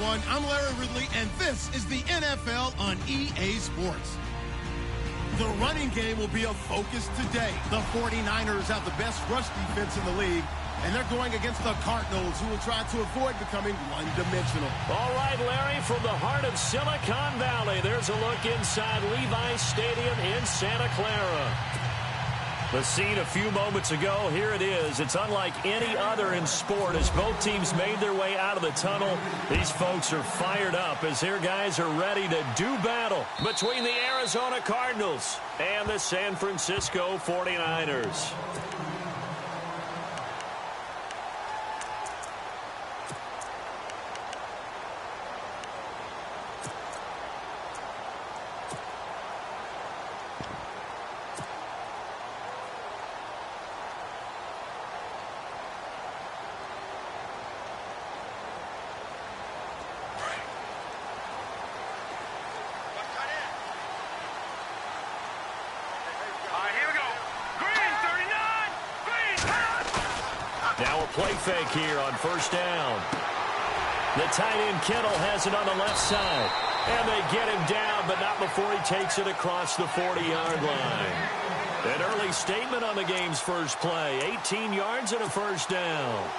everyone. I'm Larry Ridley, and this is the NFL on EA Sports. The running game will be a focus today. The 49ers have the best rush defense in the league, and they're going against the Cardinals, who will try to avoid becoming one-dimensional. All right, Larry, from the heart of Silicon Valley, there's a look inside Levi's Stadium in Santa Clara. The scene a few moments ago, here it is. It's unlike any other in sport as both teams made their way out of the tunnel. These folks are fired up as their guys are ready to do battle between the Arizona Cardinals and the San Francisco 49ers. Now a play fake here on first down. The tight end Kittle has it on the left side. And they get him down, but not before he takes it across the 40-yard line. An early statement on the game's first play. 18 yards and a first down.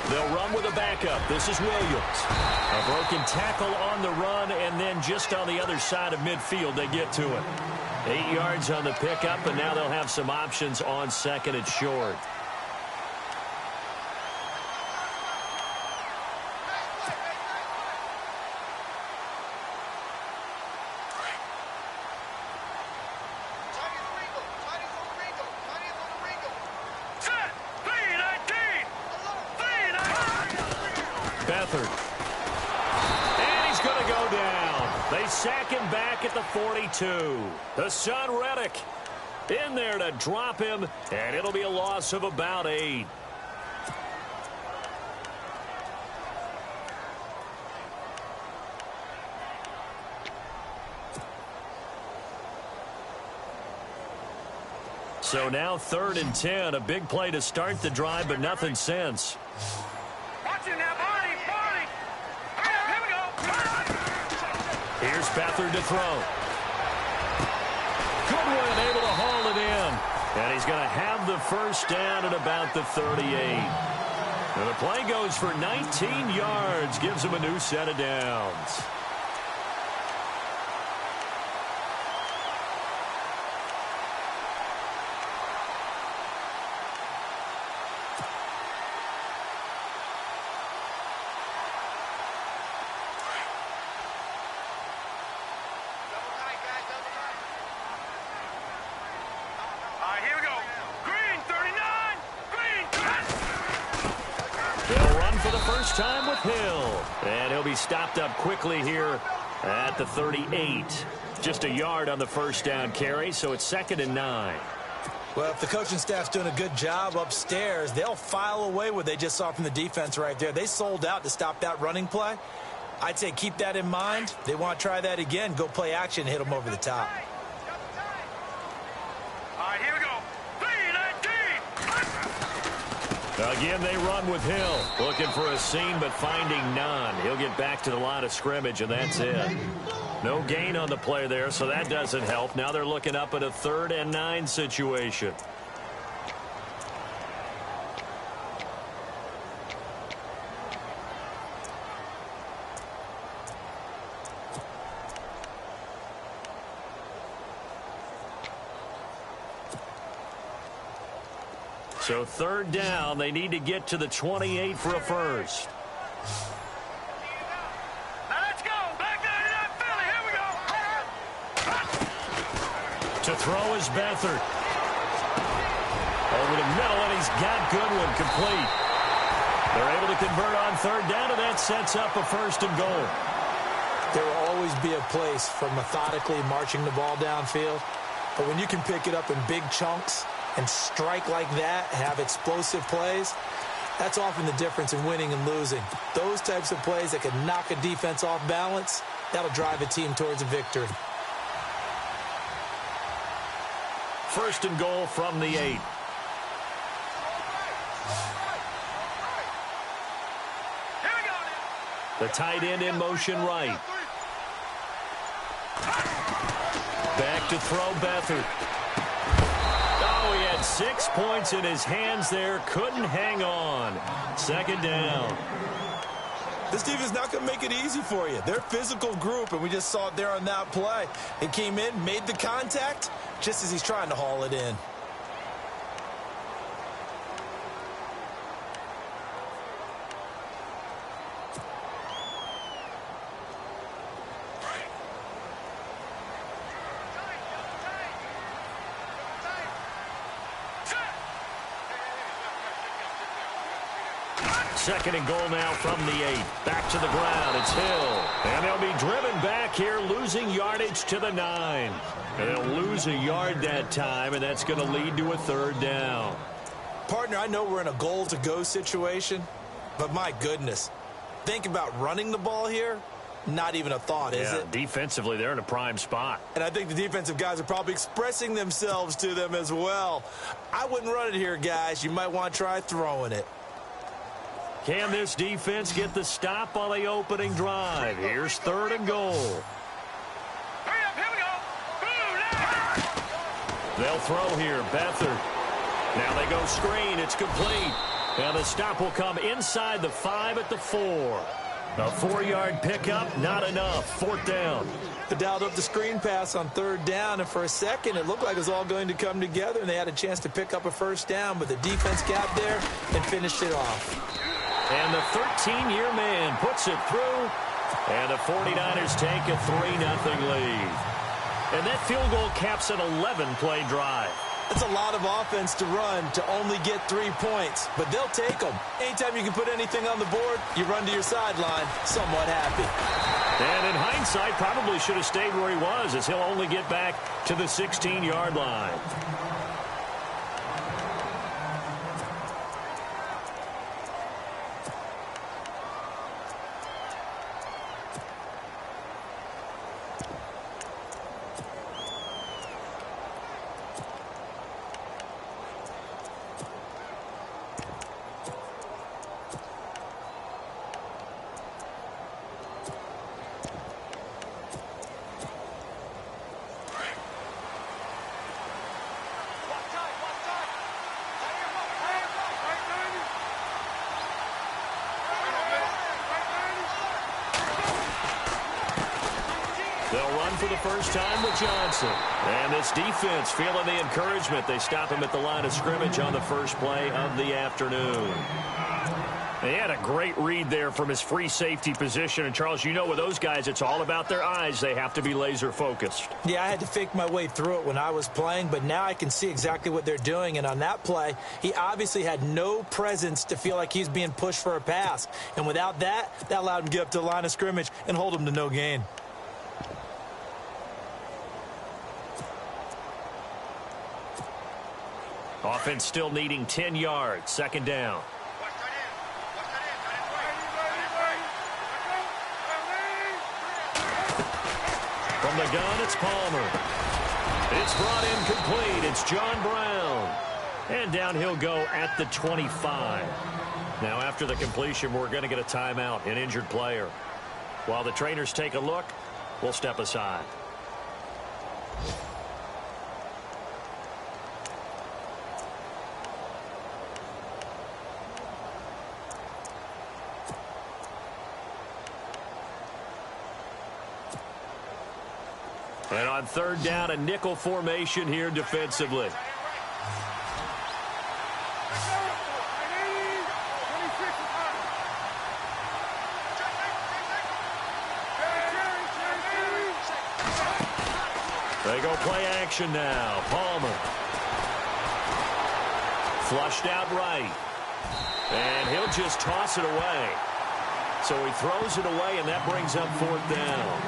They'll run with a backup. This is Williams. A broken tackle on the run, and then just on the other side of midfield, they get to it. 8 yards on the pickup, and now they'll have some options on second and short. And he's going to go down. They sack him back at the 42. Hassan Reddick in there to drop him, and it'll be a loss of about 8. So now 3rd and 10. A big play to start the drive, but nothing since. Here's Beathard to throw. Goodwin able to haul it in. And he's going to have the first down at about the 38. And the play goes for 19 yards. Gives him a new set of downs. Time with Hill, and he'll be stopped up quickly here at the 38. Just a yard on the first down carry, so it's 2nd and 9. Well, if the coaching staff's doing a good job upstairs, they'll file away what they just saw from the defense right there. They sold out to stop that running play. I'd say keep that in mind. They want to try that again, go play action, hit them over the top. All right, here we go. Again, they run with Hill. Looking for a seam, but finding none. He'll get back to the line of scrimmage, and that's it. No gain on the play there, so that doesn't help. Now they're looking up at a 3rd and 9 situation. So 3rd down, they need to get to the 28 for a first. Now let's go. Back there to that Philly. Here we go. To throw is Beathard. Over the middle, and he's got Goodwin complete. They're able to convert on 3rd down, and that sets up a 1st and goal. There will always be a place for methodically marching the ball downfield. But when you can pick it up in big chunks and strike like that, have explosive plays, that's often the difference in winning and losing. Those types of plays that can knock a defense off balance, that'll drive a team towards a victory. First and goal from the 8. The tight end in motion right. Back to throw Beathard. Oh, he had 6 points in his hands there. Couldn't hang on. Second down. This team is not going to make it easy for you. They're a physical group, and we just saw it there on that play. He came in, made the contact, just as he's trying to haul it in. Second and goal now from the 8. Back to the ground. It's Hill. And they'll be driven back here, losing yardage to the 9. And they'll lose a yard that time, and that's going to lead to a third down. Partner, I know we're in a goal-to-go situation, but my goodness, think about running the ball here. Not even a thought, is it? Defensively, they're in a prime spot. And I think the defensive guys are probably expressing themselves to them as well. I wouldn't run it here, guys. You might want to try throwing it. Can this defense get the stop on the opening drive? Here's third and goal. Hurry up, here we go. They'll throw here. Beathard. Now they go screen. It's complete. And the stop will come inside the 5 at the 4. A 4-yard pickup, not enough. Fourth down. They dialed up the screen pass on third down, and for a second it looked like it was all going to come together, and they had a chance to pick up a first down, but the defense got there and finished it off. And the 13-year man puts it through, and the 49ers take a 3-0 lead. And that field goal caps an 11-play drive. It's a lot of offense to run to only get 3 points, but they'll take them. Anytime you can put anything on the board, you run to your sideline somewhat happy. And in hindsight, probably should have stayed where he was, as he'll only get back to the 16-yard line. They'll run for the first time with Johnson. And this defense feeling the encouragement. They stop him at the line of scrimmage on the first play of the afternoon. He had a great read there from his free safety position. And, Charles, you know with those guys, it's all about their eyes. They have to be laser focused. Yeah, I had to fake my way through it when I was playing, but now I can see exactly what they're doing. And on that play, he obviously had no presence to feel like he's being pushed for a pass. And without that, that allowed him to get up to the line of scrimmage and hold him to no gain. Offense still needing 10 yards. Second down. From the gun, it's Palmer. It's brought in complete. It's John Brown. And down he'll go at the 25. Now, after the completion, we're going to get a timeout, an injured player. While the trainers take a look, we'll step aside. And on third down, a nickel formation here defensively. They go play action now. Palmer. Flushed out right. And he'll just toss it away. So he throws it away, and that brings up fourth down.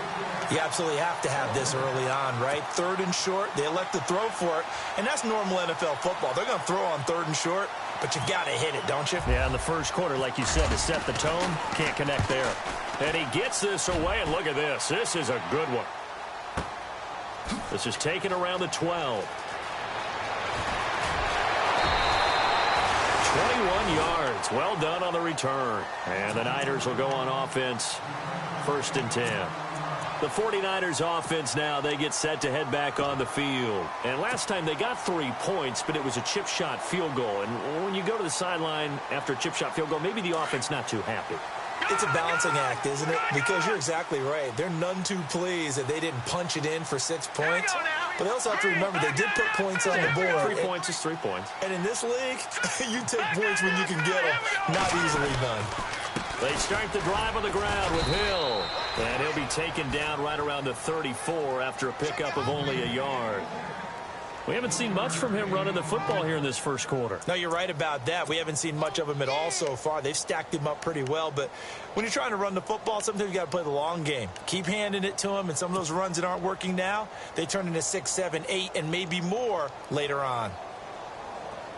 You absolutely have to have this early on, right? 3rd and short, they elect to throw for it, and that's normal NFL football. They're going to throw on 3rd and short, but you got to hit it, don't you? Yeah, in the first quarter, like you said, to set the tone, can't connect there. And he gets this away, and look at this. This is a good one. This is taken around the 12. 21 yards. Well done on the return. And the Niners will go on offense. 1st and 10. The 49ers offense now, they get set to head back on the field. And last time they got 3 points, but it was a chip shot field goal. And when you go to the sideline after a chip shot field goal, maybe the offense not too happy. It's a balancing act, isn't it? Because you're exactly right. They're none too pleased that they didn't punch it in for 6 points. But they also have to remember they did put points on the board. 3 points is 3 points. And in this league, you take points when you can get them. Not easily done. They start the drive on the ground with Hill. And he'll be taken down right around the 34 after a pickup of only a yard. We haven't seen much from him running the football here in this first quarter. No, you're right about that. We haven't seen much of him at all so far. They've stacked him up pretty well. But when you're trying to run the football, sometimes you got to play the long game. Keep handing it to him. And some of those runs that aren't working now, they turn into 6, 7, 8, and maybe more later on.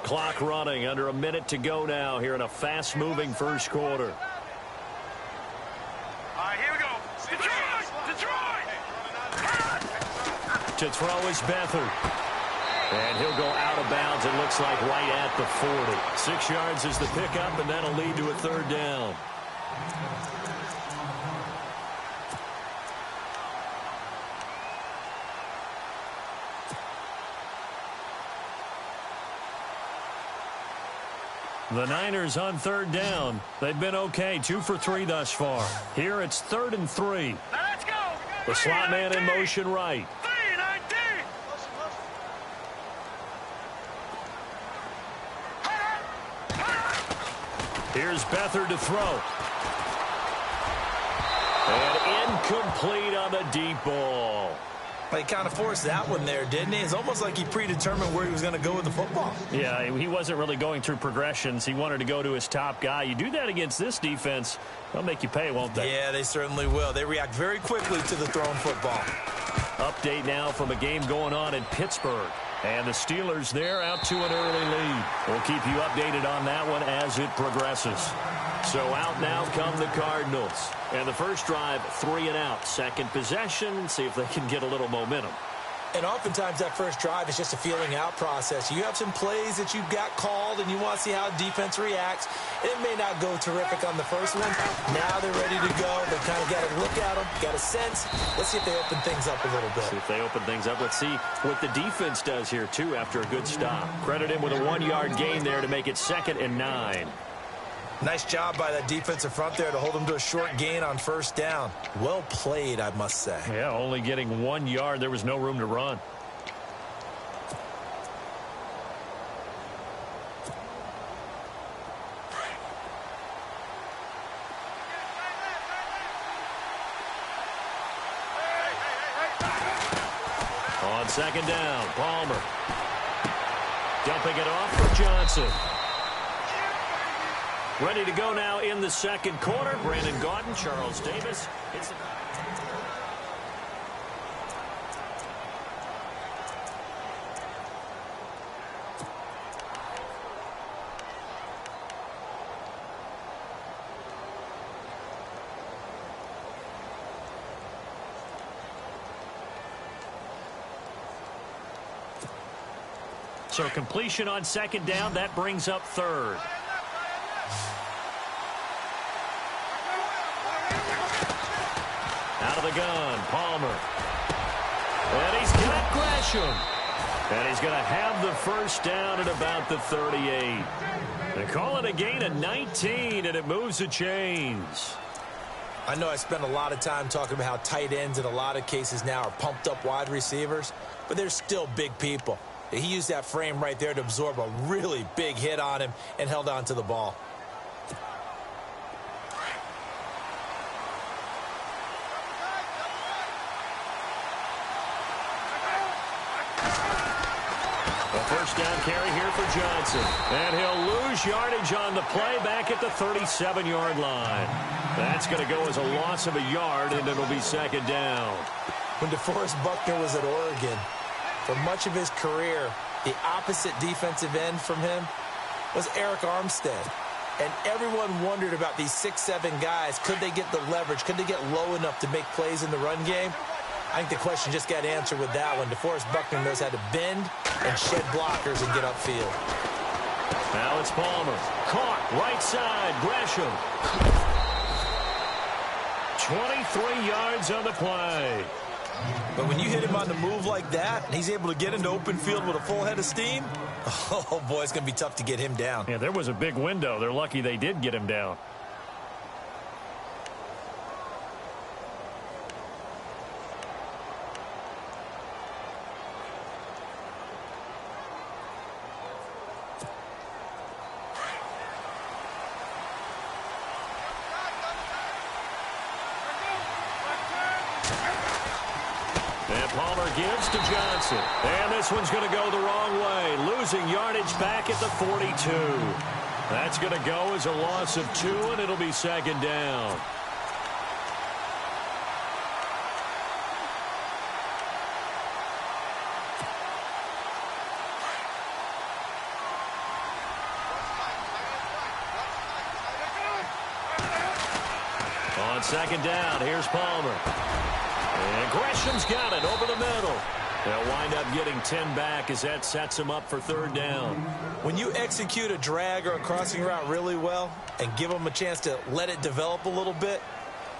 Clock running, under a minute to go now here in a fast-moving first quarter. Here we go. Detroit! To throw is Beathard. And he'll go out of bounds, it looks like right at the 40. 6 yards is the pickup, and that'll lead to a 3rd down. The Niners on 3rd down. They've been okay, 2 for 3 thus far. Here it's 3rd and 3. Now let's go. The slot man in motion right. Here's Beathard to throw. And incomplete on the deep ball. He kind of forced that one there, didn't he? It's almost like he predetermined where he was going to go with the football. Yeah, he wasn't really going through progressions. He wanted to go to his top guy. You do that against this defense, they'll make you pay, won't they? Yeah, they certainly will. They react very quickly to the thrown football. Update now from a game going on in Pittsburgh. And the Steelers there out to an early lead. We'll keep you updated on that one as it progresses. So out now come the Cardinals. And the first drive, 3 and out. Second possession, see if they can get a little momentum. And oftentimes that first drive is just a feeling out process. You have some plays that you've got called and you want to see how defense reacts. It may not go terrific on the first one. Now they're ready to go. They've kind of got to look at them, got a sense. Let's see if they open things up a little bit. See if they open things up. Let's see what the defense does here, too, after a good stop. Credit him with a 1-yard gain there to make it 2nd and 9. Nice job by that defensive front there to hold them to a short gain on 1st down. Well played, I must say. Yeah, only getting 1 yard. There was no room to run. On 2nd down, Palmer. Dumping it off for Johnson. Ready to go now in the 2nd quarter. Brandon Gaudin, Charles Davis. So completion on 2nd down. That brings up 3rd. Out of the gun, Palmer. And he's got Gresham. And he's going to have the 1st down at about the 38. They call it a gain of 19, and it moves the chains. I know I spent a lot of time talking about how tight ends in a lot of cases now are pumped up wide receivers, but they're still big people. He used that frame right there to absorb a really big hit on him and held on to the ball. A first down carry here for Johnson. And he'll lose yardage on the play back at the 37-yard line. That's going to go as a loss of a yard, and it'll be second down. When DeForest Buckner was at Oregon, for much of his career, the opposite defensive end from him was Eric Armstead. And everyone wondered about these 6'7" guys. Could they get the leverage? Could they get low enough to make plays in the run game? I think the question just got answered with that one. DeForest Buckner knows how to bend and shed blockers and get upfield. Now it's Palmer. Caught right side. Gresham. 23 yards on the play. But when you hit him on the move like that, and he's able to get into open field with a full head of steam, oh, boy, it's going to be tough to get him down. Yeah, there was a big window. They're lucky they did get him down. Gives to Johnson. And this one's going to go the wrong way. Losing yardage back at the 42. That's going to go as a loss of 2, and it'll be second down. On second down, here's Palmer. And Gresham's got it over the middle. They'll wind up getting 10 back as that sets them up for third down. When you execute a drag or a crossing route really well and give them a chance to let it develop a little bit,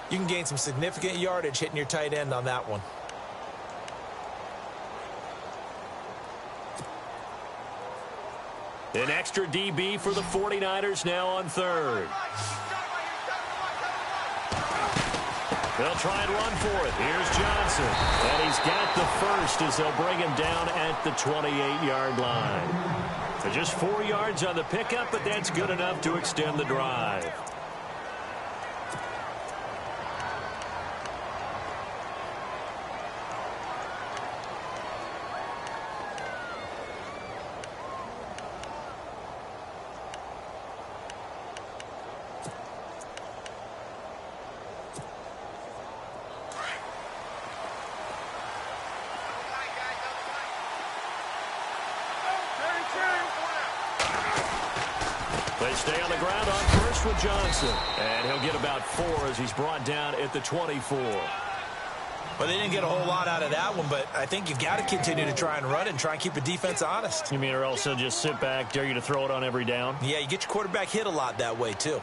you can gain some significant yardage hitting your tight end on that one. An extra DB for the 49ers now on third. They'll try and run for it. Here's Johnson. And he's got the first as they'll bring him down at the 28-yard line. So just 4 yards on the pickup, but that's good enough to extend the drive. They stay on the ground on first with Johnson. And he'll get about 4 as he's brought down at the 24. Well, they didn't get a whole lot out of that one, but I think you've got to continue to try and run it and try and keep the defense honest. You mean or else they'll just sit back, dare you to throw it on every down? Yeah, you get your quarterback hit a lot that way, too.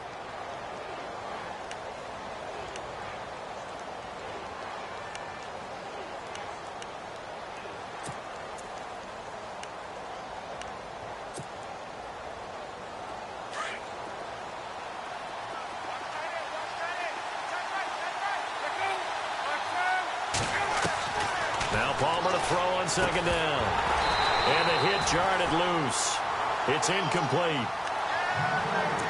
Now Palmer to throw on second down. And the hit jarred it loose. It's incomplete.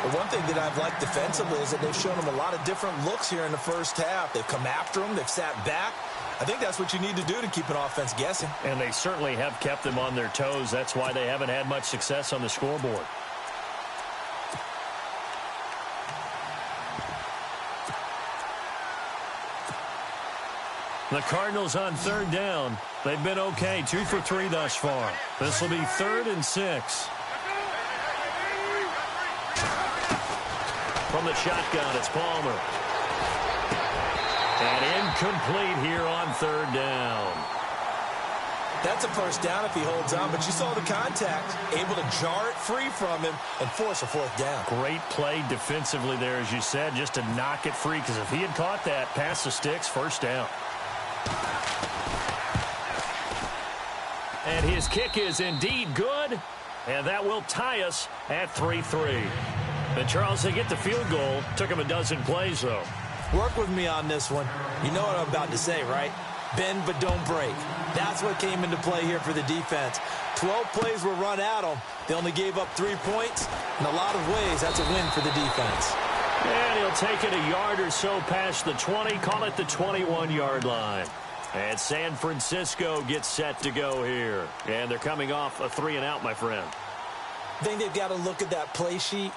The one thing that I've liked defensively is that they've shown them a lot of different looks here in the first half. They've come after them. They've sat back. I think that's what you need to do to keep an offense guessing. And they certainly have kept them on their toes. That's why they haven't had much success on the scoreboard. The Cardinals on third down. They've been okay, 2 for 3 thus far. This will be 3rd and 6. From the shotgun, it's Palmer. And incomplete here on third down. That's a first down if he holds on, but you saw the contact. Able to jar it free from him and force a 4th down. Great play defensively there, as you said, just to knock it free, because if he had caught that, past the sticks, first down. And his kick is indeed good, and that will tie us at 3-3. And Charles, they get the field goal. Took him a dozen plays, though. Work with me on this one. You know what I'm about to say, right? Bend but don't break. That's what came into play here for the defense. 12 plays were run at them. They only gave up 3 points. In a lot of ways, that's a win for the defense. And he'll take it a yard or so past the 20. Call it the 21-yard line. And San Francisco gets set to go here. And they're coming off a 3-and-out, my friend. I think they've got to look at that play sheet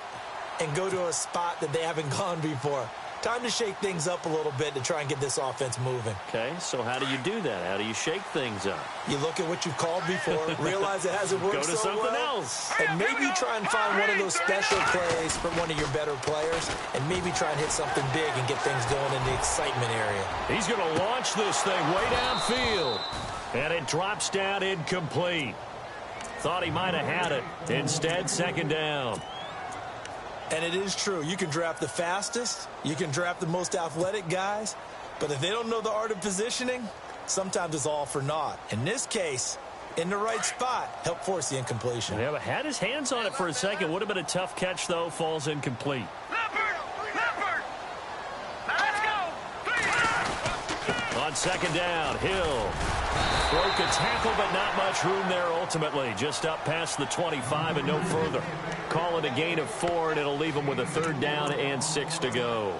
and go to a spot that they haven't gone before. Time to shake things up a little bit to try and get this offense moving. Okay, so how do you do that? How do you shake things up? You look at what you've called before, realize it hasn't worked Go to so something well, else. and maybe try and find one of those special plays from one of your better players, and maybe try and hit something big and get things going in the excitement area. He's going to launch this thing way downfield, and it drops down incomplete. Thought he might have had it. Instead, second down. And it is true. You can draft the fastest. You can draft the most athletic guys. But if they don't know the art of positioning, sometimes it's all for naught. In this case, in the right spot, help force the incompletion. Yeah, but had his hands on it for a second. Would have been a tough catch, though. Falls incomplete. Leopard! Let's go! On second down, Hill broke a tackle, but not much room there ultimately. Just up past the 25 and no further. Call it a gain of 4, and it'll leave him with a 3rd down and 6 to go.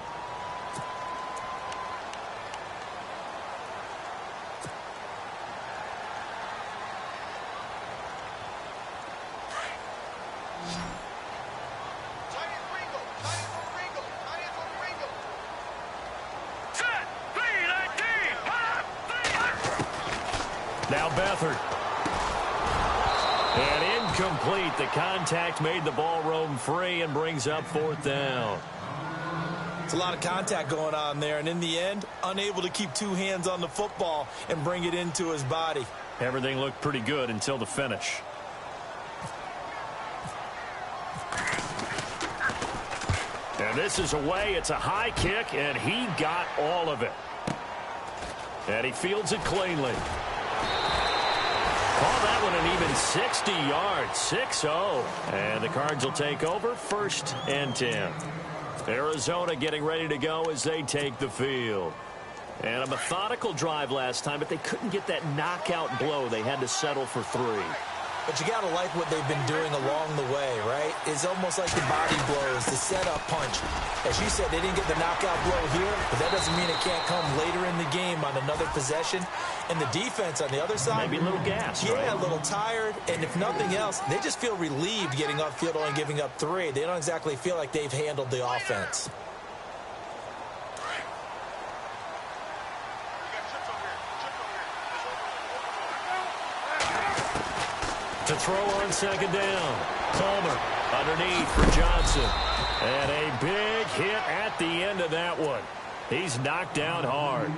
Now Beathard. And incomplete. The contact made the ball roam free and brings up 4th down. It's a lot of contact going on there, and in the end, unable to keep 2 hands on the football and bring it into his body. Everything looked pretty good until the finish. And this is away. It's a high kick, and he got all of it. And he fields it cleanly. Call that one an even 60 yards, 6-0. And the Cards will take over 1st and 10. Arizona getting ready to go as they take the field. And a methodical drive last time, but they couldn't get that knockout blow. They had to settle for 3. But you got to like what they've been doing along the way, right? It's almost like the body blows, the setup punch. As you said, they didn't get the knockout blow here, but that doesn't mean it can't come later in the game on another possession. And the defense on the other side, maybe a little gas, yeah, right? a little tired. And if nothing else, they just feel relieved getting upfield, only giving up 3. They don't exactly feel like they've handled the offense. To throw on second down. Palmer underneath for Johnson. And a big hit at the end of that one. He's knocked down hard.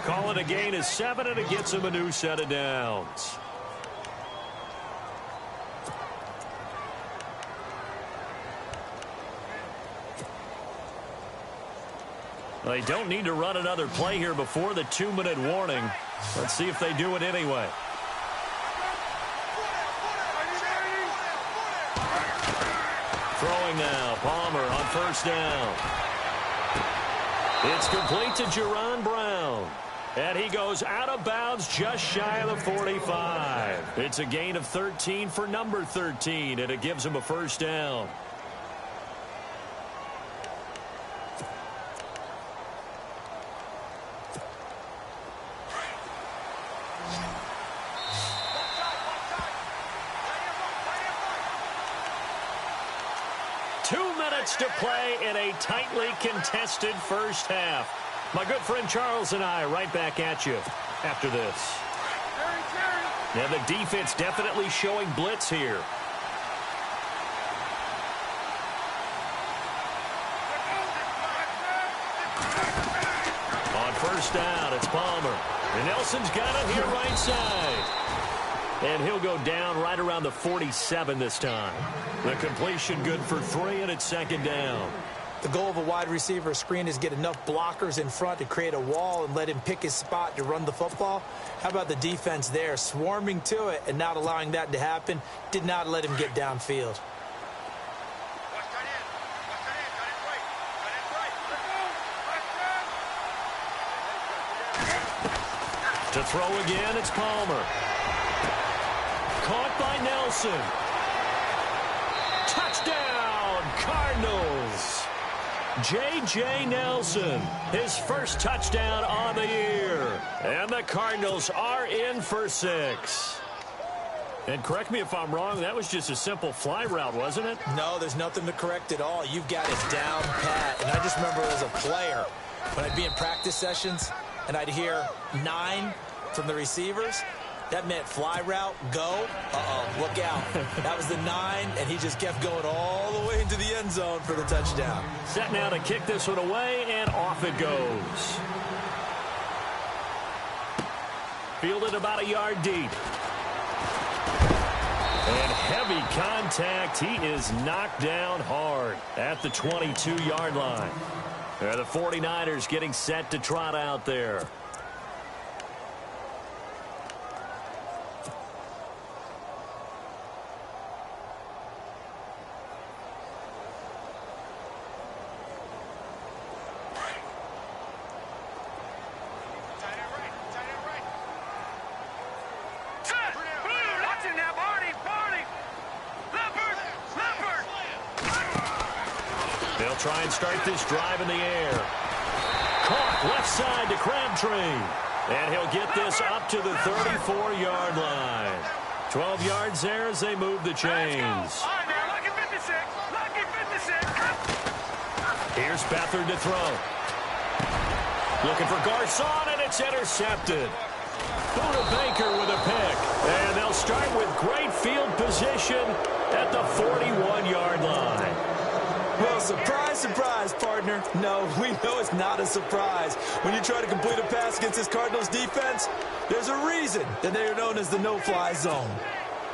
Call it a gain of 7, and it gets him a new set of downs. They don't need to run another play here before the 2-minute warning. Let's see if they do it anyway. Throwing now, Palmer on 1st down. It's complete to Jerron Brown. And he goes out of bounds just shy of the 45. It's a gain of 13 for number 13, and it gives him a 1st down. To play in a tightly contested first half. My good friend Charles and I right back at you after this. Now the defense definitely showing blitz here. On 1st down, it's Palmer. And Nelson's got it here right side. And he'll go down right around the 47 this time. The completion good for 3, and it's 2nd down. The goal of a wide receiver screen is get enough blockers in front to create a wall and let him pick his spot to run the football. How about the defense there, swarming to it and not allowing that to happen? Did not let him get downfield. To throw again, it's Palmer. Caught by Nelson. Touchdown, Cardinals. J.J. Nelson, his first touchdown on the year. And the the Cardinals are in for 6. And correct me if I'm wrong, that was just a simple fly route, wasn't it? No, there's nothing to correct at all. You've got it down pat. And I just remember as a player, when I'd be in practice sessions and I'd hear 9 from the receivers, that meant fly route, go. Look out. That was the 9, and he just kept going all the way into the end zone for the touchdown. Set now to kick this one away, and off it goes. Fielded about a yard deep. And heavy contact. He is knocked down hard at the 22-yard line. There, the 49ers getting set to trot out there. They'll try and start this drive in the air. Caught left side to Crabtree. And he'll get this up to the 34-yard line. 12 yards there as they move the chains. Here's Beathard to throw. Looking for Garcon, and it's intercepted. Buda Baker with a pick. And they'll start with great field position at the 41-yard line. Well, surprise, surprise, partner. No, we know it's not a surprise. When you try to complete a pass against this Cardinals defense, there's a reason that they are known as the no-fly zone.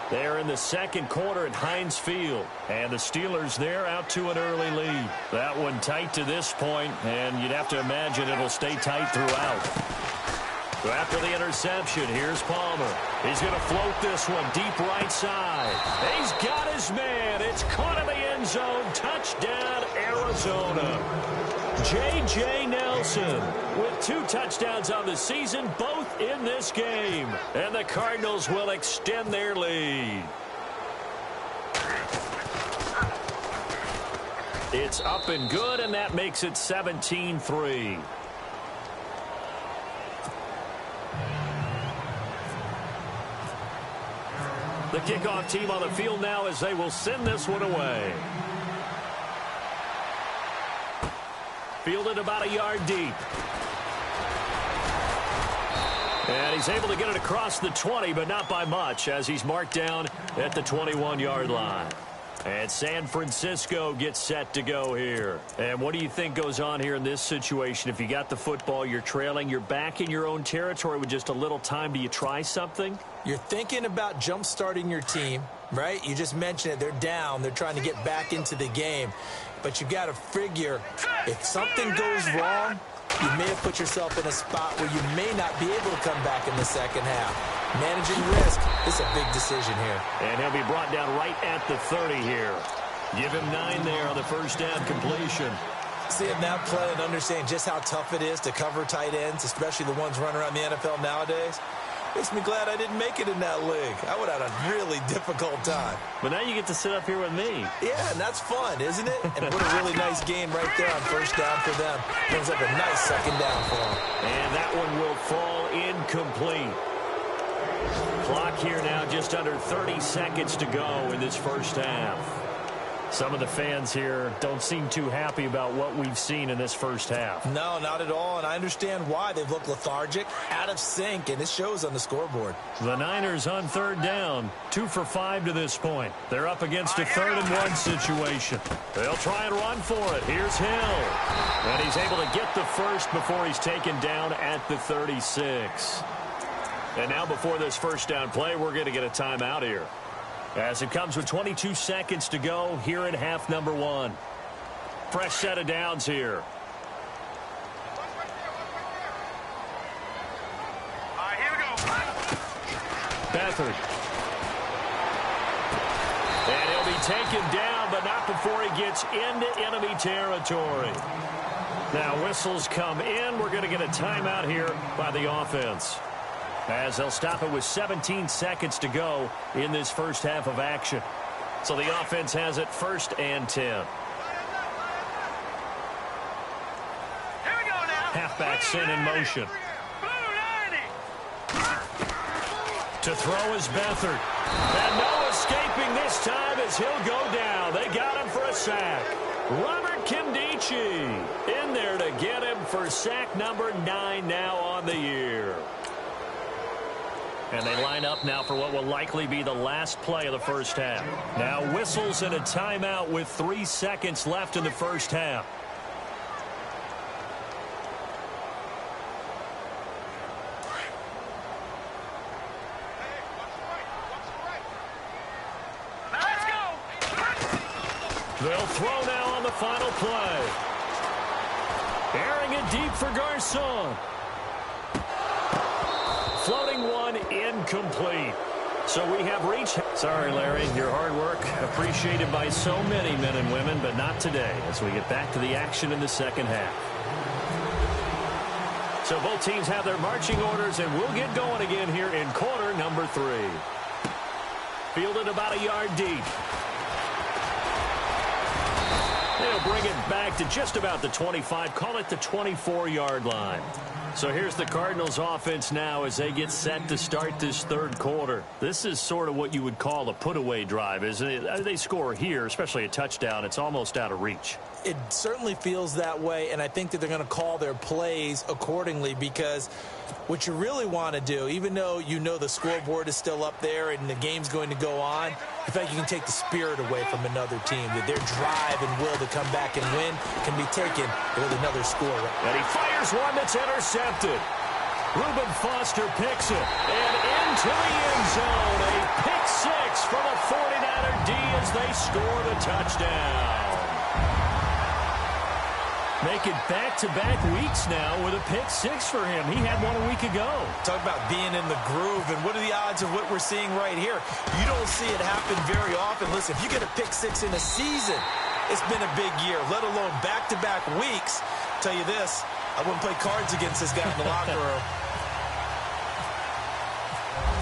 They're in the second quarter at Heinz Field, and the Steelers there out to an early lead. That one tight to this point, and you'd have to imagine it'll stay tight throughout. So after the interception, here's Palmer. He's going to float this one deep right side. He's got his man. It's caught in the end zone. Touchdown, Arizona. J.J. Nelson with 2 touchdowns on the season, both in this game. And the Cardinals will extend their lead. It's up and good, and that makes it 17-3. The kickoff team on the field now as they will send this one away. Fielded about a yard deep. And he's able to get it across the 20, but not by much, as he's marked down at the 21-yard line. And San Francisco gets set to go here. And what do you think goes on here in this situation? If you got the football, you're trailing, you're back in your own territory with just a little time. Do you try something? You're thinking about jump-starting your team, right? You just mentioned it. They're down. They're trying to get back into the game. But you got to figure, if something goes wrong, you may have put yourself in a spot where you may not be able to come back in the second half. Managing risk is a big decision here. And he'll be brought down right at the 30 here. Give him 9 there on the first down completion. Seeing that play and understanding just how tough it is to cover tight ends, especially the ones running around the NFL nowadays, makes me glad I didn't make it in that league. I would have had a really difficult time. But now you get to sit up here with me. Yeah, and that's fun, isn't it? And what a really nice game right there on first down for them. Brings up a nice second down for them. And that one will fall incomplete. Clock here now just under 30 seconds to go in this first half. Some of the fans here don't seem too happy about what we've seen in this first half. No, not at all, and I understand why. They've looked lethargic, out of sync, and it shows on the scoreboard. The Niners on third down, 2 for 5 to this point. They're up against a 3rd and 1 situation. They'll try and run for it. Here's Hill. And he's able to get the first before he's taken down at the 36. And now before this first down play, we're going to get a timeout here, as it comes with 22 seconds to go here in half number 1. Fresh set of downs here. All right, here we go. Beathard. And he'll be taken down, but not before he gets into enemy territory. Now whistles come in. We're going to get a timeout here by the offense, as they'll stop it with 17 seconds to go in this first half of action. So the offense has it 1st and 10. Here we go now. Halfback sent in motion. Blue 90. To throw is Beathard. And no escaping this time as he'll go down. They got him for a sack. Robert Kimdichie in there to get him for sack number 9 now on the year. And they line up now for what will likely be the last play of the first half. Now whistles and a timeout with 3 seconds left in the first half. They'll throw now on the final play. Airing it deep for Garcon. Floating one incomplete. So we have reached. Sorry, Larry, your hard work appreciated by so many men and women, but not today as we get back to the action in the second half. So both teams have their marching orders, and we'll get going again here in quarter number 3. Fielded about a yard deep. They'll bring it back to just about the 25, call it the 24-yard line. So here's the Cardinals offense now as they get set to start this third quarter. This is sort of what you would call a put-away drive, isn't it? They score here, especially a touchdown. It's almost out of reach. It certainly feels that way, and I think that they're going to call their plays accordingly because what you really want to do, even though you know the scoreboard is still up there and the game's going to go on, in fact, you can take the spirit away from another team, that their drive and will to come back and win can be taken with another score. And he fires one that's intercepted. Reuben Foster picks it, and into the end zone. A pick 6 from a 49er D as they score the touchdown. Make it back-to-back weeks now with a pick 6 for him. He had one a week ago. Talk about being in the groove, and what are the odds of what we're seeing right here? You don't see it happen very often. Listen, if you get a pick 6 in a season, it's been a big year, let alone back-to-back weeks. Tell you this, I wouldn't play cards against this guy in the locker room.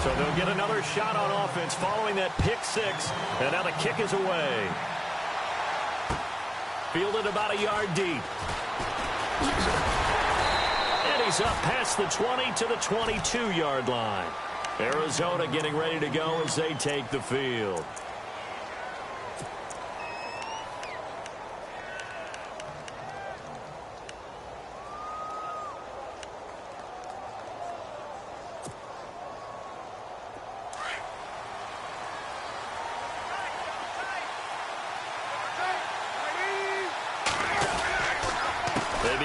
So they'll get another shot on offense following that pick 6, and now the kick is away. Fielded about a yard deep. And he's up past the 20 to the 22-yard line. Arizona getting ready to go as they take the field.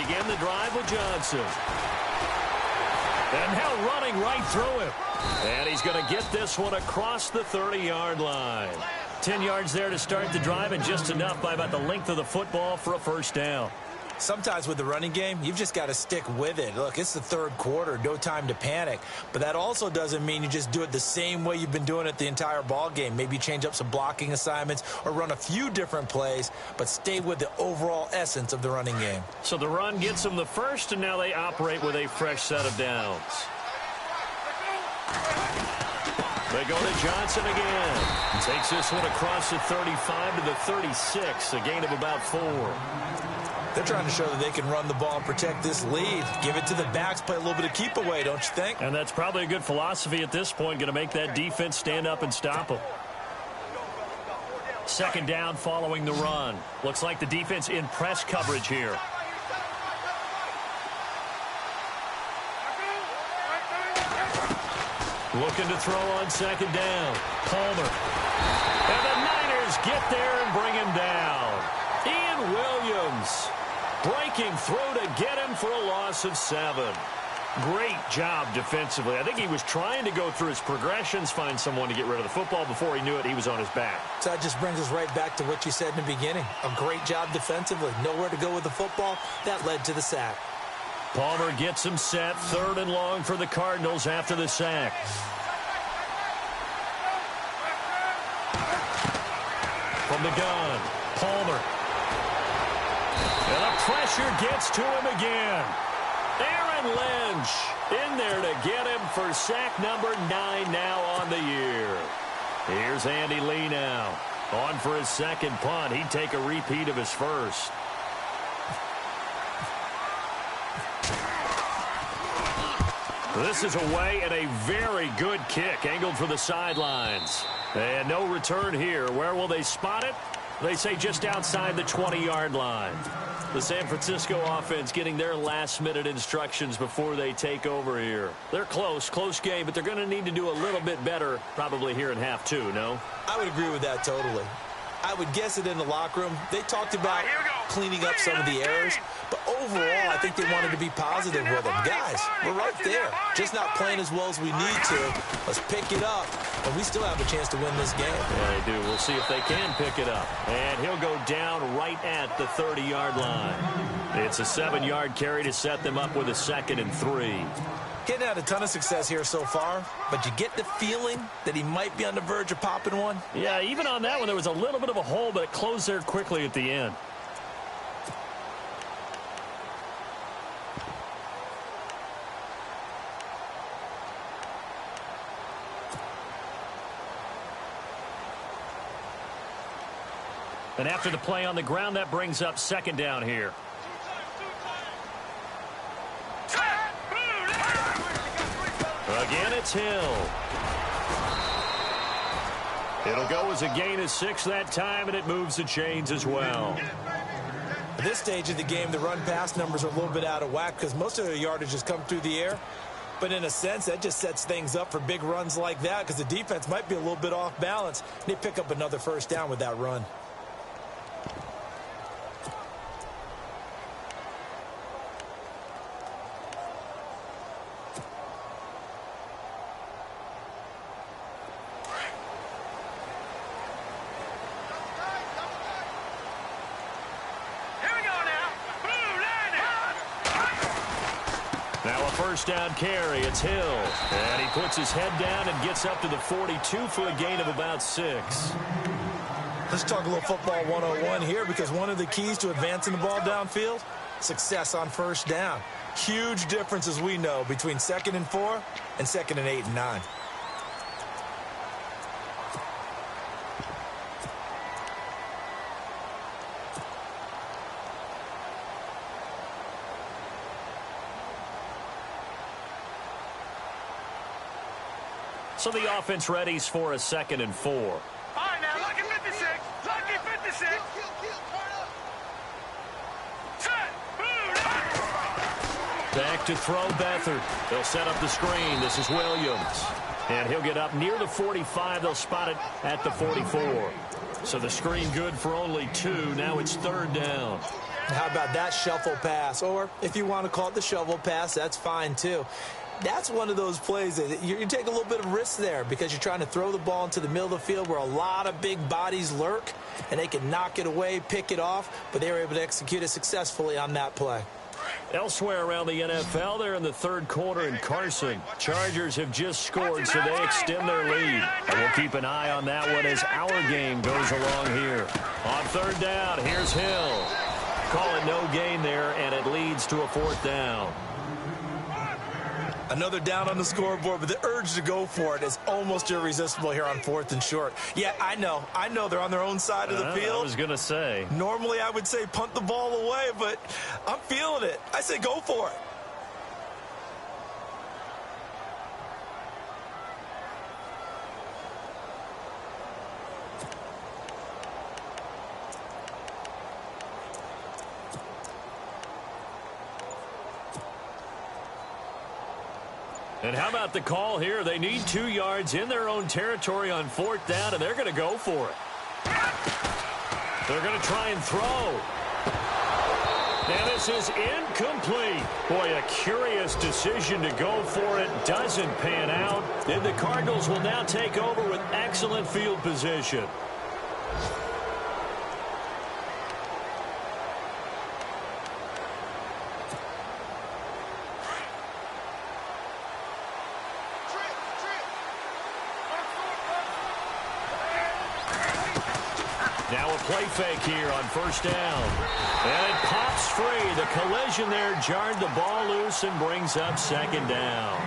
Begin the drive with Johnson. And now running right through him. And he's going to get this one across the 30-yard line. 10 yards there to start the drive, and just enough by about the length of the football for a first down. Sometimes with the running game, you've just got to stick with it. Look, it's the third quarter, no time to panic. But that also doesn't mean you just do it the same way you've been doing it the entire ball game. Maybe change up some blocking assignments or run a few different plays, but stay with the overall essence of the running game. So the run gets them the first, and now they operate with a fresh set of downs. They go to Johnson again. Takes this one across the 35 to the 36, a gain of about 4. They're trying to show that they can run the ball and protect this lead. Give it to the backs, play a little bit of keep away, don't you think? And that's probably a good philosophy at this point, going to make that defense stand up and stop them. Second down following the run. Looks like the defense in press coverage here. Looking to throw on second down. Palmer. And the Niners get there and bring him down. Ian Williams breaking through to get him for a loss of 7. Great job defensively. I think he was trying to go through his progressions, find someone to get rid of the football. Before he knew it, he was on his back. So that just brings us right back to what you said in the beginning. A great job defensively. Nowhere to go with the football. That led to the sack. Palmer gets him set. 3rd and long for the Cardinals after the sack. From the gun, Palmer. And the pressure gets to him again. Aaron Lynch in there to get him for sack number 9 now on the year. Here's Andy Lee now. On for his second punt. He'd take a repeat of his first. This is away and a very good kick angled for the sidelines. And no return here. Where will they spot it? They say just outside the 20-yard line. The San Francisco offense getting their last-minute instructions before they take over here. They're close game, but they're going to need to do a little bit better probably here in half two, no? I would agree with that totally. I would guess it in the locker room. They talked about cleaning up some of the errors, but overall, I think they wanted to be positive with them. Guys, we're right there. Just not playing as well as we need to. Let's pick it up, and we still have a chance to win this game. Yeah, they do. We'll see if they can pick it up. And he'll go down right at the 30-yard line. It's a 7-yard carry to set them up with a 2nd and 3. Getting had a ton of success here so far, but you get the feeling that he might be on the verge of popping one. Yeah, even on that one, there was a little bit of a hole, but it closed there quickly at the end. And after the play on the ground, that brings up 2nd down here. Again, it's Hill. It'll go as a gain of 6 that time, and it moves the chains as well. At this stage of the game, the run-pass numbers are a little bit out of whack because most of their yardage has come through the air. But in a sense, that just sets things up for big runs like that because the defense might be a little bit off balance. And they pick up another 1st down with that run. Now a 1st down carry. It's Hill. And he puts his head down and gets up to the 42 for a gain of about 6. Let's talk a little football 101 here because one of the keys to advancing the ball downfield, success on 1st down. Huge difference, as we know, between 2nd and 4 and 2nd and 8 and 9. So the offense readies for a 2nd and 4. All right, now, lucky 56. Lucky 56. Back to throw Beathard. They'll set up the screen. This is Williams. And he'll get up near the 45. They'll spot it at the 44. So the screen good for only 2. Now it's 3rd down. How about that shuffle pass? Or if you want to call it the shovel pass, that's fine too. That's one of those plays that you take a little bit of risk there because you're trying to throw the ball into the middle of the field where a lot of big bodies lurk, and they can knock it away, pick it off, but they were able to execute it successfully on that play. Elsewhere around the NFL, they're in the 3rd quarter in Carson. Chargers have just scored, so they extend their lead. And we'll keep an eye on that one as our game goes along here. On 3rd down, here's Hill. Call it no gain there, and it leads to a 4th down. Another down on the scoreboard, but the urge to go for it is almost irresistible here on 4th and short. Yeah, I know they're on their own side of the field. I was going to say. Normally I would say punt the ball away, but I'm feeling it. I say go for it. And how about the call here? They need 2 yards in their own territory on 4th down, and they're going to go for it. They're going to try and throw. And this is incomplete. Boy, a curious decision to go for it. Doesn't pan out. And the Cardinals will now take over with excellent field position. Now a play fake here on 1st down. And it pops free. The collision there jarred the ball loose and brings up 2nd down.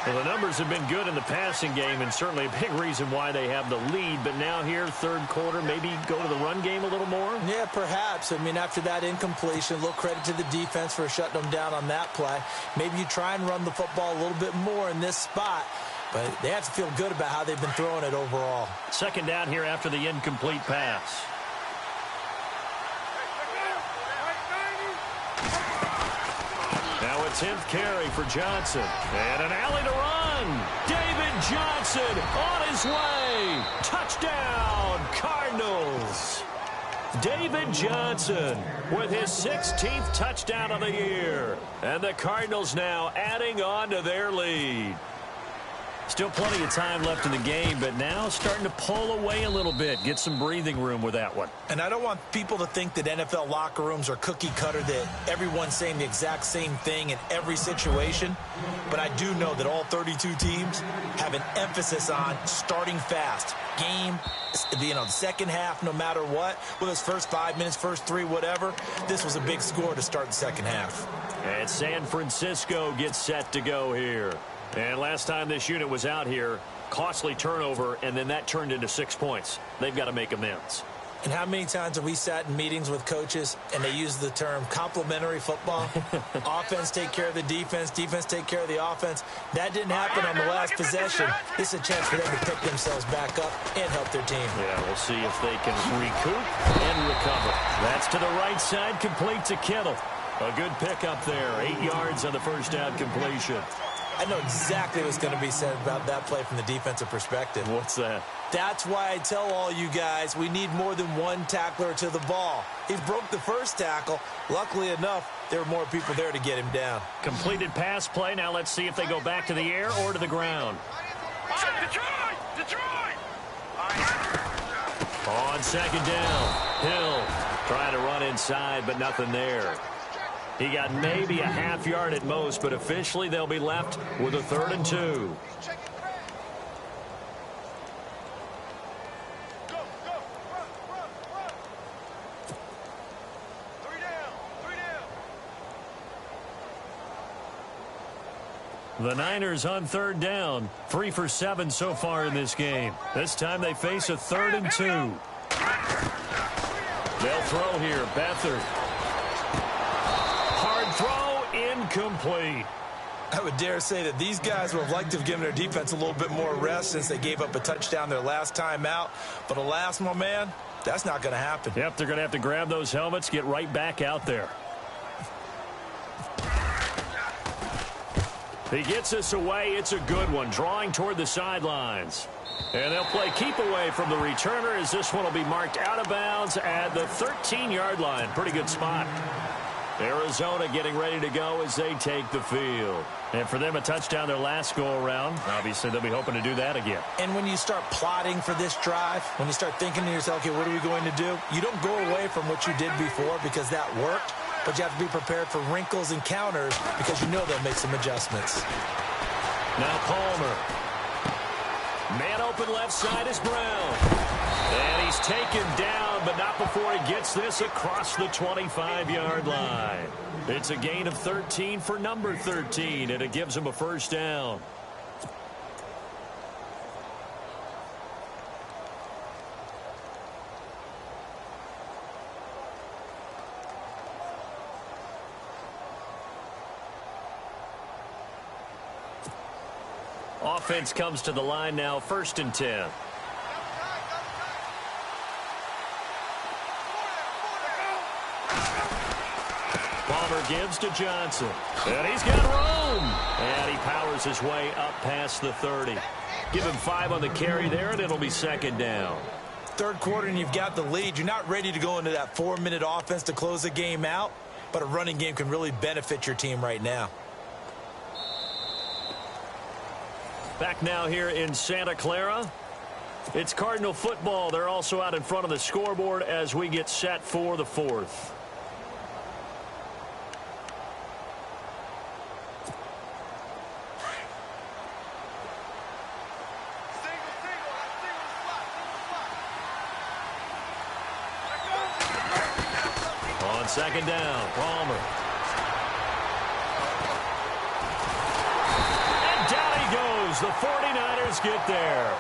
Well, the numbers have been good in the passing game and certainly a big reason why they have the lead. But now here, third quarter, maybe go to the run game a little more? Yeah, perhaps. I mean, after that incompletion, a little credit to the defense for shutting them down on that play. Maybe you try and run the football a little bit more in this spot. But they have to feel good about how they've been throwing it overall. Second down here after the incomplete pass. Now a 10th carry for Johnson. And an alley to run. David Johnson on his way. Touchdown, Cardinals. David Johnson with his 16th touchdown of the year. And the Cardinals now adding on to their lead. Still plenty of time left in the game, but now starting to pull away a little bit. Get some breathing room with that one. And I don't want people to think that NFL locker rooms are cookie cutter, that everyone's saying the exact same thing in every situation. But I do know that all 32 teams have an emphasis on starting fast. Game, the second half, no matter what. Whether it's first 5 minutes, first 3, whatever. This was a big score to start the second half. And San Francisco gets set to go here. And last time this unit was out here, costly turnover, and then that turned into 6 points. They've got to make amends. And how many times have we sat in meetings with coaches and they use the term complementary football? Offense take care of the defense, defense take care of the offense. That didn't happen on the last possession. This is a chance for them to pick themselves back up and help their team. Yeah, we'll see if they can recoup and recover. That's to the right side, complete to Kittle. A good pickup there, 8 yards on the first down completion. I know exactly what's going to be said about that play from the defensive perspective. What's that? That's why I tell all you guys we need more than one tackler to the ball. He broke the first tackle. Luckily enough, there were more people there to get him down. Completed pass play. Now let's see if they go back to the air or to the ground. Detroit! On second down, Hill trying to run inside, but nothing there. He got maybe a half yard at most, but officially they'll be left with a 3rd and 2. The Niners on 3rd down, 3 for 7 so far in this game. This time they face a 3rd and 2. They'll throw here, Beathard. Throw incomplete. I would dare say that these guys would have liked to have given their defense a little bit more rest since they gave up a touchdown their last time out. But alas, my man, that's not going to happen. Yep, they're going to have to grab those helmets, get right back out there. He gets us away. It's a good one, drawing toward the sidelines. And they'll play keep away from the returner as this one will be marked out of bounds at the 13-yard line. Pretty good spot. Arizona getting ready to go as they take the field. And for them, a touchdown their last go-around. Obviously, they'll be hoping to do that again. And when you start plotting for this drive, when you start thinking to yourself, okay, what are we going to do? You don't go away from what you did before because that worked, but you have to be prepared for wrinkles and counters because you know they'll make some adjustments. Now Palmer. Man open left side is Brown. And he's taken down, but not before he gets this across the 25-yard line. It's a gain of 13 for number 13, and it gives him a first down. Offense comes to the line now, 1st and 10. Palmer gives to Johnson. And he's got room. And he powers his way up past the 30. Give him 5 on the carry there, and it'll be 2nd down. Third quarter, and you've got the lead. You're not ready to go into that 4-minute offense to close the game out, but a running game can really benefit your team right now. Back now here in Santa Clara. It's Cardinal football. They're also out in front of the scoreboard as we get set for the 4th. On 2nd down, Palmer. And down he goes. The 49ers get there.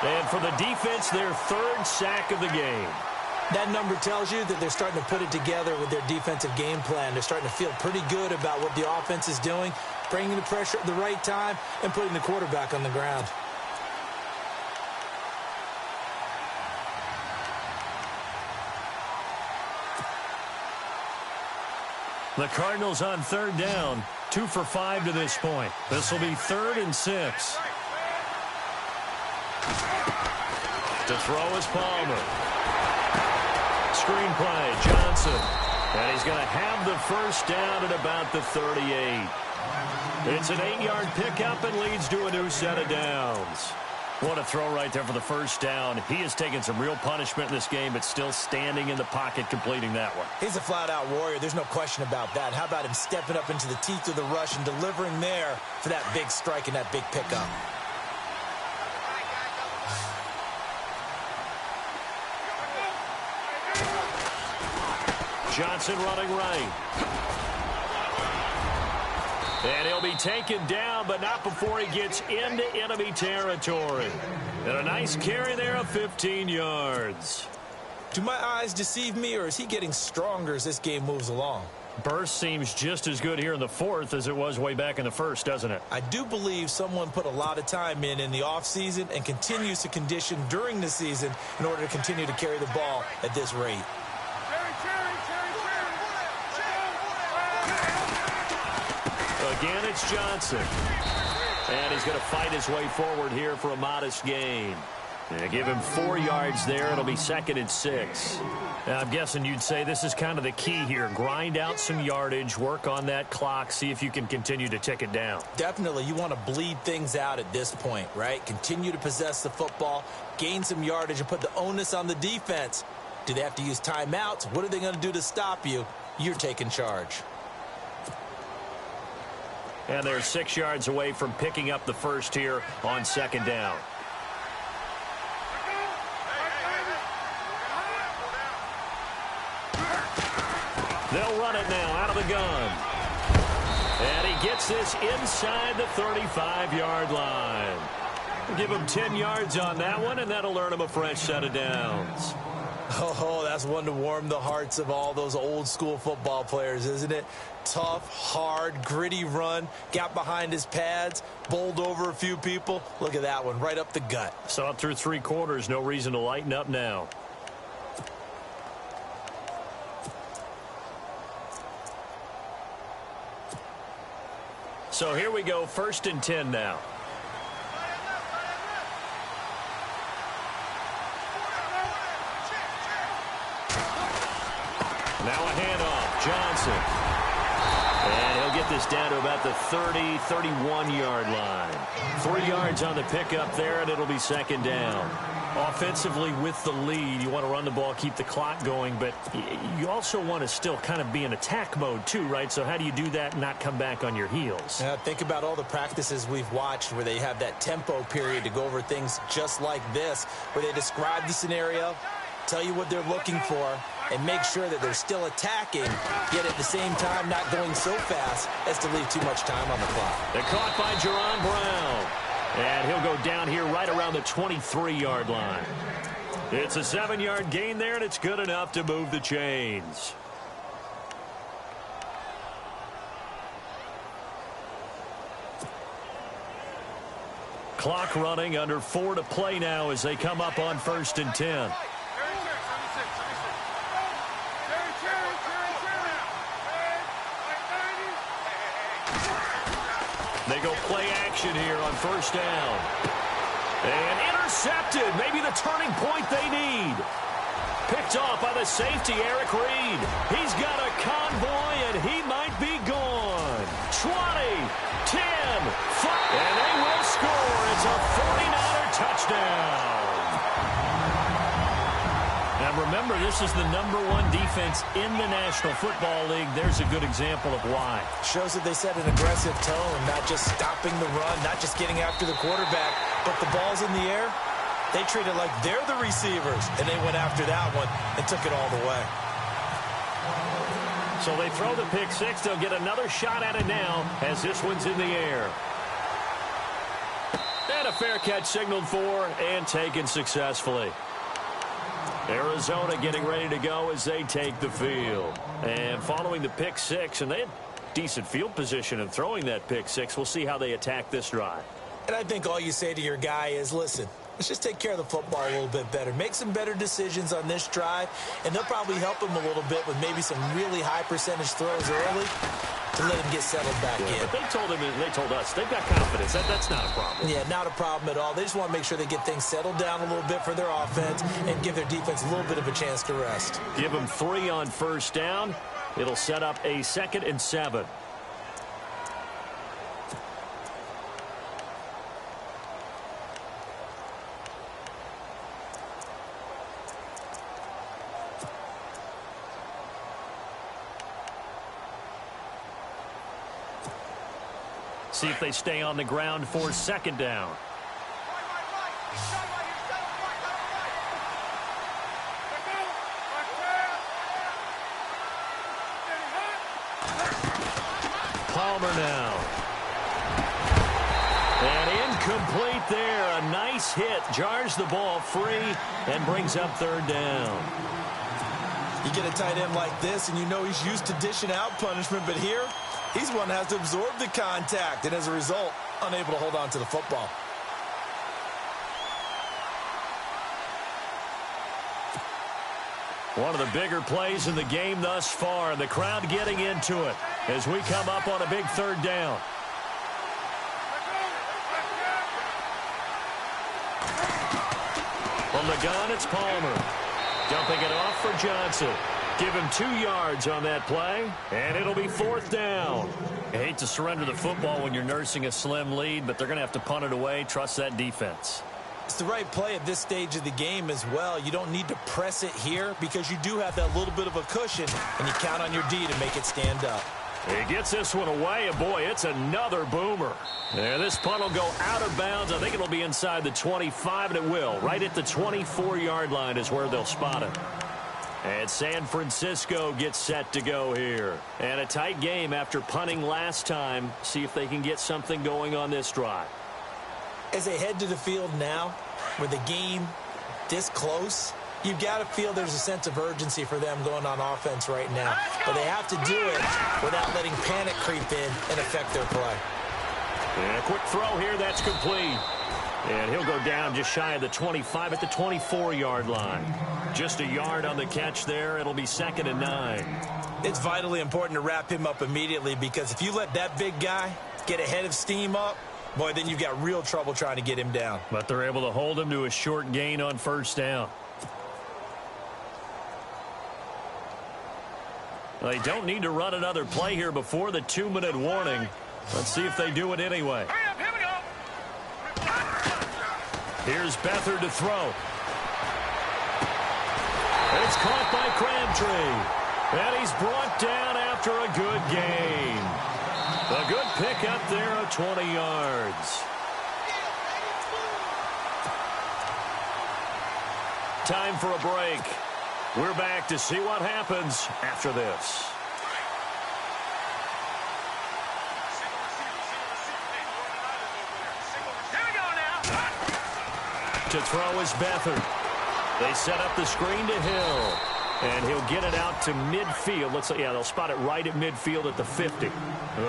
And for the defense, their third sack of the game. That number tells you that they're starting to put it together with their defensive game plan. They're starting to feel pretty good about what the offense is doing, bringing the pressure at the right time, and putting the quarterback on the ground. The Cardinals on third down, 2 for 5 to this point. This will be 3rd and 6. To throw is Palmer. Screen play, Johnson. And he's going to have the first down at about the 38. It's an 8-yard pickup and leads to a new set of downs. What a throw right there for the first down. He has taken some real punishment in this game, but still standing in the pocket completing that one. He's a flat-out warrior. There's no question about that. How about him stepping up into the teeth of the rush and delivering there for that big strike and that big pickup? Johnson running right. And he'll be taken down, but not before he gets into enemy territory. And a nice carry there of 15 yards. Do my eyes deceive me, or is he getting stronger as this game moves along? Burst seems just as good here in the 4th as it was way back in the 1st, doesn't it? I do believe someone put a lot of time in the offseason and continues to condition during the season in order to continue to carry the ball at this rate. Again, it's Johnson. And he's going to fight his way forward here for a modest gain. Yeah, give him 4 yards there. It'll be 2nd and 6. Now, I'm guessing you'd say this is kind of the key here. Grind out some yardage, work on that clock, see if you can continue to tick it down. Definitely. You want to bleed things out at this point, right? Continue to possess the football, gain some yardage, and put the onus on the defense. Do they have to use timeouts? What are they going to do to stop you? You're taking charge. And they're 6 yards away from picking up the first here on 2nd down. They'll run it now out of the gun. And he gets this inside the 35-yard line. Give him 10 yards on that one, and that'll earn him a fresh set of downs. Oh, that's one to warm the hearts of all those old-school football players, isn't it? Tough, hard, gritty run, got behind his pads, bowled over a few people. Look at that one, right up the gut. Saw it through 3 quarters, no reason to lighten up now. So here we go, 1st and 10 now. Now a handoff, Johnson. And he'll get this down to about the 30, 31-yard line. 3 yards on the pickup there, and it'll be 2nd down. Offensively with the lead, you want to run the ball, keep the clock going, but you also want to still kind of be in attack mode too, right? So how do you do that and not come back on your heels? Think about all the practices we've watched where they have that tempo period to go over things just like this, where they describe the scenario, tell you what they're looking for, and make sure that they're still attacking, yet at the same time not going so fast as to leave too much time on the clock. They're caught by Jerron Brown. And he'll go down here right around the 23-yard line. It's a 7-yard gain there, and it's good enough to move the chains. Clock running, under 4 to play now as they come up on 1st and 10. They go play action here on 1st down. And intercepted. Maybe the turning point they need. Picked off by the safety, Eric Reed. He's got a convoy, and he might be gone. 20, 10, 5. And they will score. It's a 49er touchdown. Now remember, this is the #1 defense in the National Football League. There's a good example of why. Shows that they set an aggressive tone, not just stopping the run, not just getting after the quarterback, but the ball's in the air. They treat it like they're the receivers, and they went after that one and took it all the way. So they throw the pick six. They'll get another shot at it now as this one's in the air. And a fair catch signaled for and taken successfully. Arizona getting ready to go as they take the field. And following the pick six, and they had decent field position in throwing that pick six. We'll see how they attack this drive. And I think all you say to your guy is, listen, let's just take care of the football a little bit better. Make some better decisions on this drive, and they'll probably help him a little bit with maybe some really high percentage throws early to let him get settled back in. But they told us they've got confidence. That's not a problem. Yeah, not a problem at all. They just want to make sure they get things settled down a little bit for their offense and give their defense a little bit of a chance to rest. Give them 3 on first down. It'll set up a 2nd and 7. See if they stay on the ground for 2nd down. Palmer now. And incomplete there. A nice hit. Jars the ball free and brings up 3rd down. You get a tight end like this, and you know he's used to dishing out punishment, but here, he's one that has to absorb the contact, and as a result, unable to hold on to the football. One of the bigger plays in the game thus far, and the crowd getting into it as we come up on a big 3rd down. From the gun, it's Palmer. Dumping it off for Johnson. Give him 2 yards on that play, and it'll be 4th down. You hate to surrender the football when you're nursing a slim lead, but they're going to have to punt it away. Trust that defense. It's the right play at this stage of the game as well. You don't need to press it here because you do have that little bit of a cushion, and you count on your D to make it stand up. He gets this one away, and boy, it's another boomer. And this punt will go out of bounds. I think it'll be inside the 25, and it will. Right at the 24-yard line is where they'll spot it. And San Francisco gets set to go here. And a tight game after punting last time. See if they can get something going on this drive. As they head to the field now, with the game this close, you've got to feel there's a sense of urgency for them going on offense right now. But they have to do it without letting panic creep in and affect their play. And a quick throw here, that's complete. And he'll go down just shy of the 25 at the 24-yard line. Just a yard on the catch there. It'll be 2nd and 9. It's vitally important to wrap him up immediately because if you let that big guy get a head of steam up, boy, then you've got real trouble trying to get him down. But they're able to hold him to a short gain on 1st down. They don't need to run another play here before the 2-minute warning. Let's see if they do it anyway. Here we go. Here's Beathard to throw. It's caught by Crabtree. And he's brought down after a good gain. A good pickup there of 20 yards. Time for a break. We're back to see what happens after this. Here we go now. To throw is Beathard. They set up the screen to Hill. And he'll get it out to midfield. Let's say, yeah, they'll spot it right at midfield at the 50. The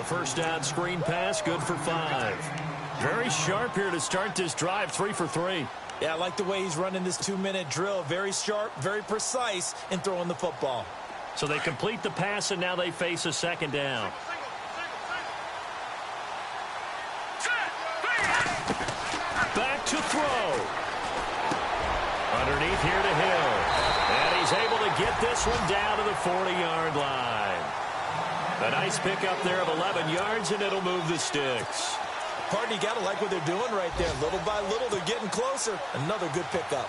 1st down screen pass, good for 5. Very sharp here to start this drive, 3 for 3. Yeah, I like the way he's running this 2-minute drill. Very sharp, very precise in throwing the football. So they complete the pass, and now they face a 2nd down. Back to throw. Underneath here to Hill. And he's able to get this one down to the 40-yard line. A nice pickup there of 11 yards, and it'll move the sticks. Partner, you got to like what they're doing right there. Little by little, they're getting closer. Another good pickup.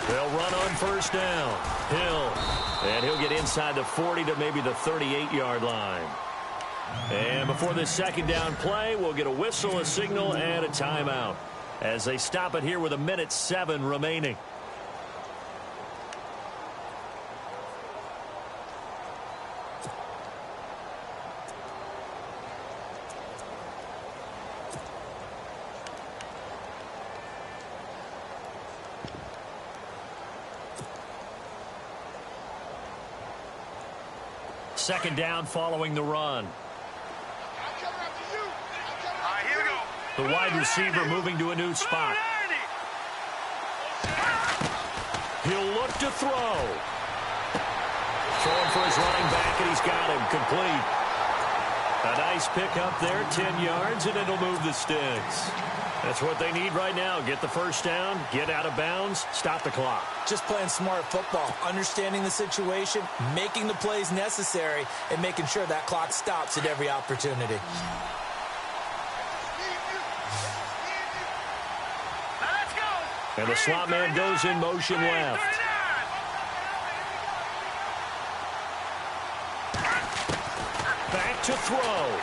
They'll run on 1st down. Hill. And he'll get inside the 40 to maybe the 38-yard line. And before this 2nd down play, we'll get a whistle, a signal, and a timeout. as they stop it here with 1:07 remaining. Second down following the run. Here we go. The wide receiver moving to a new spot. He'll look to throw. Throwing for his running back, and he's got him complete. A nice pick up there, 10 yards, and it'll move the sticks. That's what they need right now. Get the first down, get out of bounds, stop the clock. Just playing smart football, understanding the situation, making the plays necessary, and making sure that clock stops at every opportunity. Now let's go. And the slot man goes in motion left. Back to throw.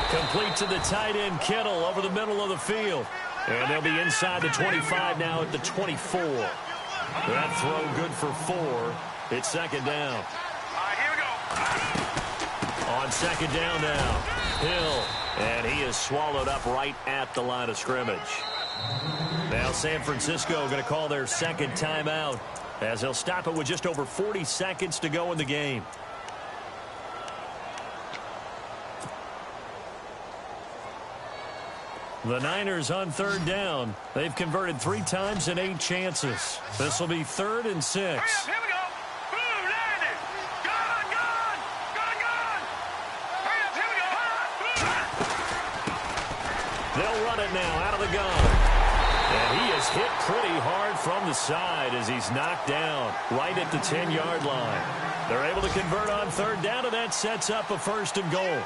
Complete to the tight end, Kittle, over the middle of the field. And they'll be inside the 25 now at the 24. That throw good for 4. It's second down. Here we go. On second down now, Hill. And he is swallowed up right at the line of scrimmage. Now San Francisco going to call their second timeout, as they'll stop it with just over 40 seconds to go in the game. The Niners on third down. They've converted 3 times in 8 chances. This will be 3rd and 6. Here we go. Boom, landed. Gone. Hurry up, here we go. They'll run it now out of the gun. And he is hit pretty hard from the side as he's knocked down right at the 10-yard line. They're able to convert on third down, and that sets up a 1st and goal.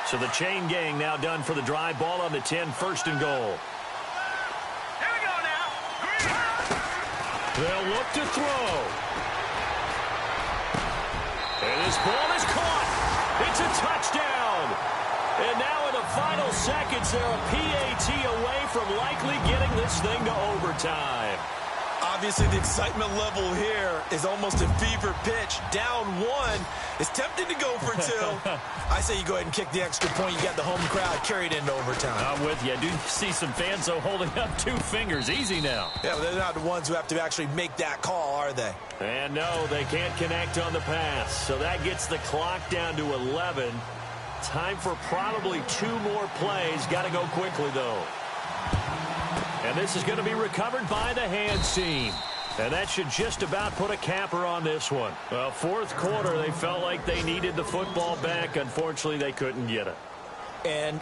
So the chain gang now done for the drive. Ball on the 10, 1st and goal. Here we go now. They'll look to throw. And this ball is caught. It's a touchdown. And now in the final seconds, they're a PAT away from likely getting this thing to overtime. Obviously, the excitement level here is almost a fever pitch. Down 1. It's tempting to go for 2. I say you go ahead and kick the extra point. You got the home crowd carried into overtime. I'm with you. I do see some fans, though, holding up 2 fingers. Easy now. Yeah, but they're not the ones who have to actually make that call, are they? And no, they can't connect on the pass. So that gets the clock down to 11. Time for probably 2 more plays. Got to go quickly, though. And this is going to be recovered by the hands team. And that should just about put a capper on this one. Well, 4th quarter, they felt like they needed the football back. Unfortunately, they couldn't get it. And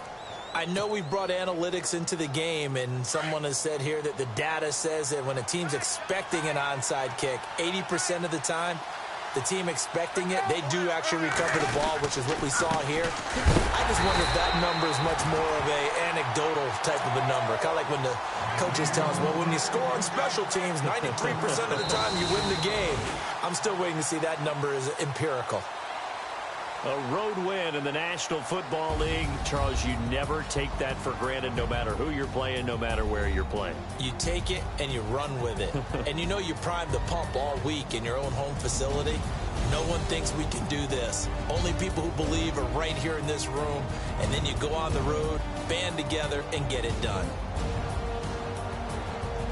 I know we brought analytics into the game, and someone has said here that the data says that when a team's expecting an onside kick, 80% of the time, the team expecting it, they do actually recover the ball, which is what we saw here. I just wonder if that number is much more of a anecdotal type of a number. Kind of like when the coaches tell us, well, when you score on special teams, 93% of the time you win the game. I'm still waiting to see that number is empirical. A road win in the National Football League. Charles, you never take that for granted, no matter who you're playing, no matter where you're playing. You take it and you run with it. And you know you primed the pump all week in your own home facility. No one thinks we can do this. Only people who believe are right here in this room. And then you go on the road, band together, and get it done.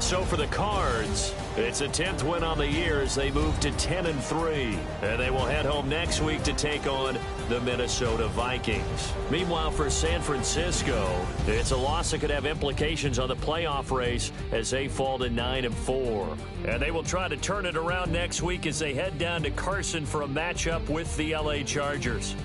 So for the Cards, it's a 10th win on the year as they move to 10-3. And they will head home next week to take on the Minnesota Vikings. Meanwhile, for San Francisco, it's a loss that could have implications on the playoff race as they fall to 9-4. And they will try to turn it around next week as they head down to Carson for a matchup with the LA Chargers.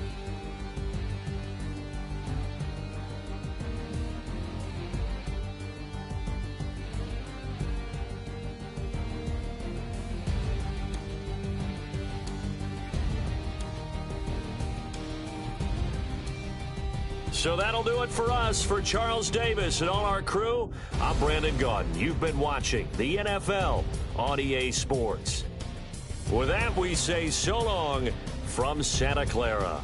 So that'll do it for us. For Charles Davis and all our crew, I'm Brandon Gaudin. You've been watching the NFL on EA Sports. With that, we say so long from Santa Clara.